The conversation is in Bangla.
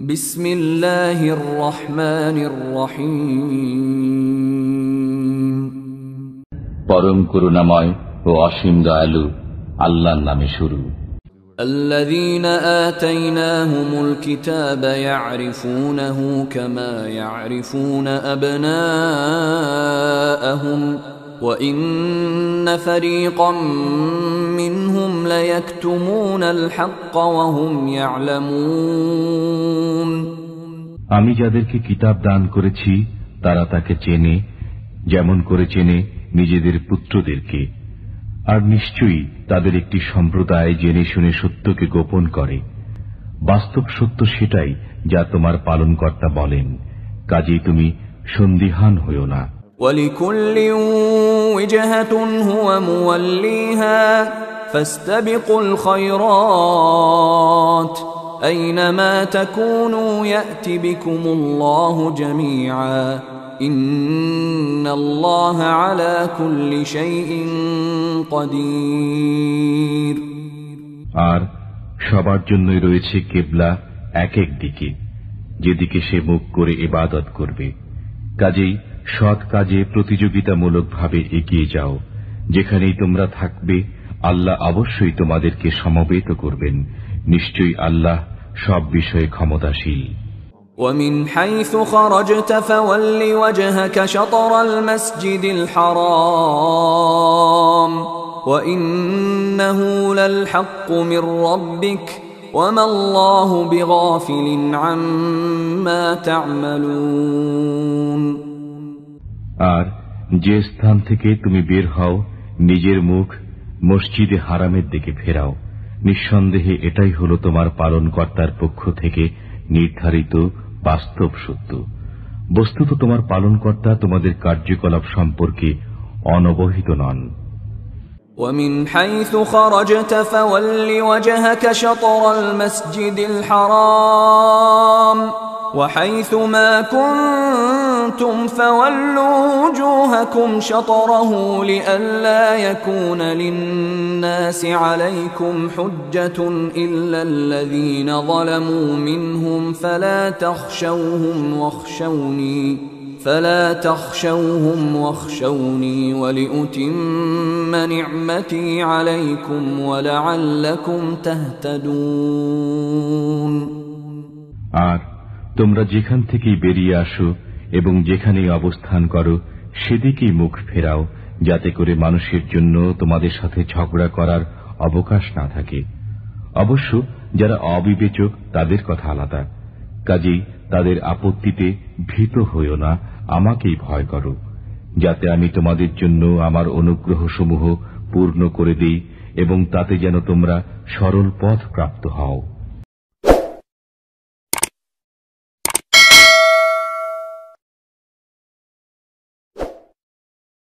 বিসমিল্লাহির রহমানির রহিম। পরম করুণাময় ও অসীম দয়ালু আল্লাহর নামে শুরু। الذين آتيناهم الكتاب يعرفونه كما يعرفون أبناءهم وإن فريقا منهم ليكتمون الحق وهم يعلمون। আমি যাদেরকে কিতাব দান করেছি তারা তাকে চেনে যেমন করে চেনে নিজেদের পুত্রদেরকে, আর নিশ্চয়ই তাদের একটি সম্প্রদায় জেনে শুনে সত্যকে গোপন করে। বাস্তব সত্য সেটাই যা তোমার পালনকর্তা বলেন, কাজেই তুমি সন্দিহান হইও না। وَلِكُلٍّ وِجْهَةٌ هُوَ مُوَلِّيهَا فَاسْتَبِقُوا الْخَيْرَاتِ أَيْنَمَا تَكُونُوا يَأْتِ بِكُمُ اللَّهُ جَمِيعًا إِنَّ اللَّهَ عَلَى كُلِّ شَيْءٍ قَدِيرٌ। আর সবার জন্যই রয়েছে কিবলা এক এক দিকে, যেদিকে সে মুখ করে ইবাদত করবে। কাজেই সৎ কাজে প্রতিযোগিতামূলকভাবে এগিয়ে যাও। যেখানেই তোমরা থাকবে আল্লাহ অবশ্যই তোমাদেরকে সমবেত করবেন। নিশ্চয়ই আল্লাহ সব বিষয়ে ক্ষমতাশীল। ومن حيث خرجت فول وجهك شطر المسجد الحرام وإنه للحق من ربك وما الله بغافل عما تعملون। আর যে স্থান থেকে তুমি বের হও নিজের মুখ মসজিদে হারামের দিকে ফেরাও। নিঃসন্দেহে এটাই হলো তোমার পালনকর্তার পক্ষ থেকে নির্ধারিত বাস্তব সত্য। বস্তুত তোমার পালনকর্তা তোমাদের কার্যকলাপ সম্পর্কে অনবহিত নন। ومن حيث خرجت فول وجهك شطر المسجد الحرام وحيث ما كنتم فولوا وجوهكم شطره لئلا يكون للناس عليكم حجة إلا الذين ظلموا منهم فلا تخشوهم واخشوني ولأتم نعمتي عليكم ولعلكم تهتدون। আর তোমরা যেখান থেকেই বেরিয়ে আসো এবং যেখানেই অবস্থান করো সেদিকেই মুখ ফেরাও, যাতে করে মানুষের জন্য তোমাদের সাথে ঝগড়া করার অবকাশ না থাকে। অবশ্য যারা অবিবেচক তাদের কথা আলাদা। কাজেই তাদের আপত্তিতে ভীত হইও না, আমাকেই ভয় করো, যাতে আমি তোমাদের জন্য আমার অনুগ্রহসমূহ পূর্ণ করে দেই এবং তাতে যেন তোমরা সরল পথ প্রাপ্ত হও।